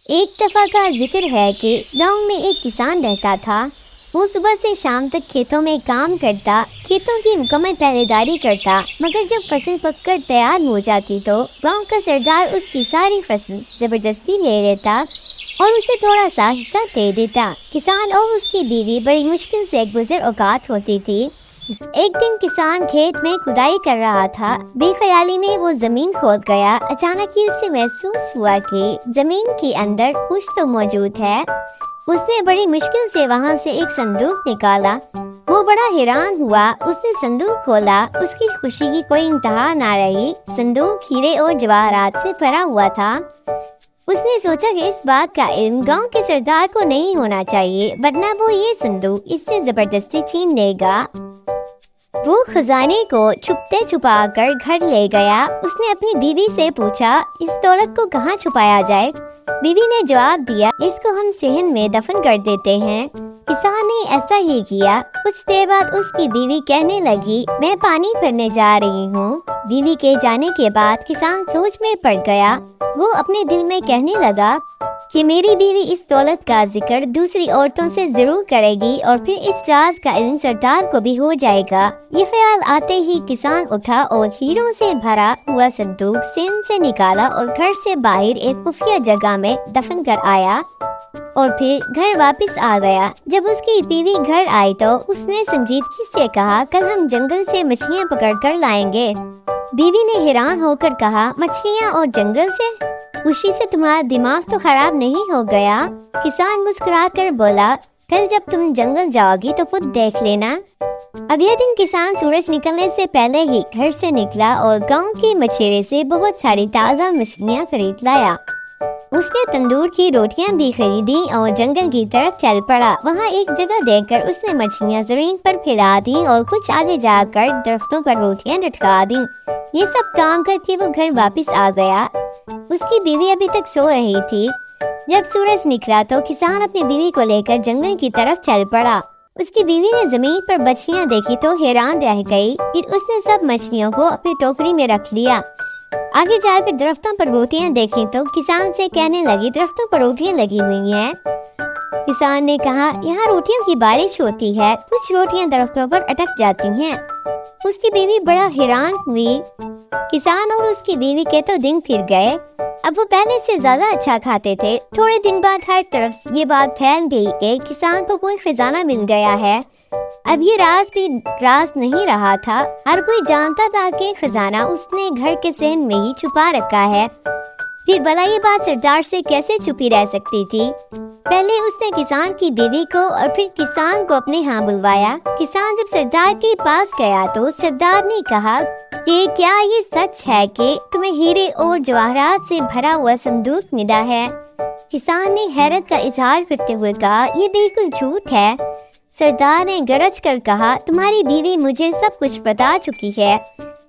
ایک دفعہ کا ذکر ہے کہ گاؤں میں ایک کسان رہتا تھا۔ وہ صبح سے شام تک کھیتوں میں کام کرتا، کھیتوں کی مکمل پہرے داری کرتا، مگر جب فصل پک کر تیار ہو جاتی تو گاؤں کا سردار اس کی ساری فصل زبردستی لے لیتا اور اسے تھوڑا سا حصہ دے دیتا۔ کسان اور اس کی بیوی بڑی مشکل سے گزر اوقات ہوتی تھی۔ ایک دن کسان کھیت میں کھدائی کر رہا تھا، بے خیالی میں وہ زمین کھود گیا۔ اچانک ہی اسے محسوس ہوا کہ زمین کے اندر کچھ تو موجود ہے۔ اس نے بڑی مشکل سے وہاں سے ایک صندوق نکالا۔ وہ بڑا حیران ہوا۔ اس نے صندوق کھولا، اس کی خوشی کی کوئی انتہا نہ رہی۔ صندوق ہیرے اور جواہرات سے بھرا ہوا تھا۔ اس نے سوچا کہ اس بات کا علم گاؤں کے سردار کو نہیں ہونا چاہیے، ورنہ وہ یہ صندوق اس سے زبردستی چھین لے گا۔ وہ خزانے کو چھپتے چھپا کر گھر لے گیا۔ اس نے اپنی بیوی سے پوچھا، اس دولت کو کہاں چھپایا جائے؟ بیوی نے جواب دیا، اس کو ہم صحن میں دفن کر دیتے ہیں۔ کسان نے ایسا ہی کیا۔ کچھ دیر بعد اس کی بیوی کہنے لگی، میں پانی بھرنے جا رہی ہوں۔ بیوی کے جانے کے بعد کسان سوچ میں پڑ گیا۔ وہ اپنے دل میں کہنے لگا کہ میری بیوی اس دولت کا ذکر دوسری عورتوں سے ضرور کرے گی اور پھر اس راز کا علم سردار کو بھی ہو جائے گا۔ یہ خیال آتے ہی کسان اٹھا اور ہیروں سے بھرا ہوا صندوق صحن سے نکالا اور گھر سے باہر ایک خفیہ جگہ میں دفن کر آیا اور پھر گھر واپس آ گیا۔ جب اس کی بیوی گھر آئی تو اس نے سنجیدگی سے کہا، کل ہم جنگل سے مچھلیاں پکڑ کر لائیں گے۔ بیوی نے حیران ہو کر کہا، مچھلیاں اور جنگل سے؟ خوشی سے تمہارا دماغ تو خراب نہیں ہو گیا؟ کسان مسکرا کر بولا، کل جب تم جنگل جاؤ گی تو خود دیکھ لینا۔ اگلے دن کسان سورج نکلنے سے پہلے ہی گھر سے نکلا اور گاؤں کے مچھیرے سے بہت ساری تازہ مچھلیاں خرید لایا۔ اس نے تندور کی روٹیاں بھی خریدیں اور جنگل کی طرف چل پڑا۔ وہاں ایک جگہ دیکھ کر اس نے مچھلیاں زمین پر پھیلا دیں اور کچھ آگے جا کر درختوں پر روٹیاں لٹکا دیں۔ یہ سب کام کر کے وہ گھر واپس آ گیا۔ اس کی بیوی ابھی تک سو رہی تھی۔ جب سورج نکلا تو کسان اپنی بیوی کو لے کر جنگل کی طرف چل پڑا۔ اس کی بیوی نے زمین پر مچھلیاں دیکھی تو حیران رہ گئی۔ پھر اس نے سب مچھلیوں کو اپنی ٹوکری میں رکھ لیا۔ آگے جا کر درختوں پر روٹیاں دیکھیں تو کسان سے کہنے لگی، درختوں پر روٹیاں لگی ہوئی ہیں۔ کسان نے کہا، یہاں روٹیوں کی بارش ہوتی ہے، کچھ روٹیاں درختوں پر اٹک جاتی ہیں۔ اس کی بیوی بڑا حیران ہوئی۔ کسان اور اس کی بیوی کے تو دن پھر گئے۔ اب وہ پہلے سے زیادہ اچھا کھاتے تھے۔ تھوڑے دن بعد ہر طرف یہ بات پھیل گئی کہ کسان کو کوئی خزانہ مل گیا ہے۔ اب یہ راز بھی راز نہیں رہا تھا۔ ہر کوئی جانتا تھا کہ خزانہ اس نے گھر کے صحن میں ہی چھپا رکھا ہے۔ پھر بھلا یہ بات سردار سے کیسے چھپی رہ سکتی تھی؟ پہلے اس نے کسان کی بیوی کو اور پھر کسان کو اپنے ہاں بلوایا۔ کسان جب سردار کے پاس گیا تو سردار نے کہا کہ کیا یہ سچ ہے کہ تمہیں ہیرے اور جواہرات سے بھرا ہوا صندوق ملا ہے؟ کسان نے حیرت کا اظہار کرتے ہوئے کہا، یہ بالکل جھوٹ ہے۔ سردار نے گرج کر کہا، تمہاری بیوی مجھے سب کچھ بتا چکی ہے۔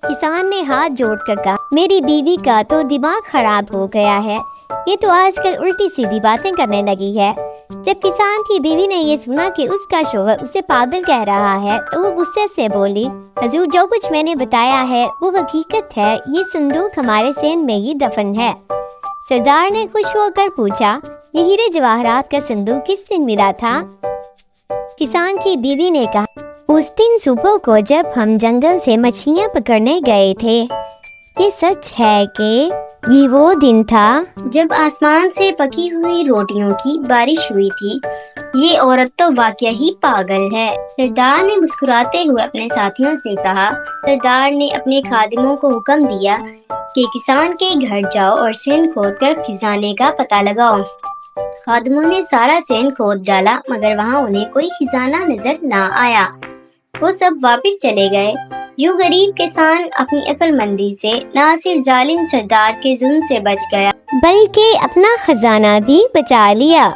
کسان نے ہاتھ جوڑ کر کہا، میری بیوی کا تو دماغ خراب ہو گیا ہے، یہ تو آج کل الٹی سیدھی باتیں کرنے لگی ہے۔ جب کسان کی بیوی نے یہ سنا کہ اس کا شوہر اسے پاگل کہہ رہا ہے تو وہ غصے سے بولی، حضور جو کچھ میں نے بتایا ہے وہ حقیقت ہے، یہ صندوق ہمارے صحن میں ہی دفن ہے۔ سردار نے خوش ہو کر پوچھا، یہ ہیرے جواہرات کا صندوق کس دن ملا تھا؟ کسان کی بیوی نے کہا، اس دن صبح کو جب ہم جنگل سے مچھلیاں پکڑنے گئے تھے۔ یہ سچ ہے کہ یہ وہ دن تھا جب آسمان سے پکی ہوئی روٹیوں کی بارش ہوئی تھی۔ یہ عورت تو واقعی ہی پاگل ہے۔ سردار نے مسکراتے ہوئے اپنے ساتھیوں سے کہا۔ سردار نے اپنے خادموں کو حکم دیا کہ کسان کے گھر جاؤ اور صحن کھود کر خزانے کا پتہ لگاؤ۔ خادموں نے سارا صحن کھود ڈالا مگر وہاں انہیں کوئی خزانہ نظر نہ آیا۔ وہ سب واپس چلے گئے۔ یوں غریب کسان اپنی عقل مندی سے نہ صرف ظالم سردار کے ظلم سے بچ گیا بلکہ اپنا خزانہ بھی بچا لیا۔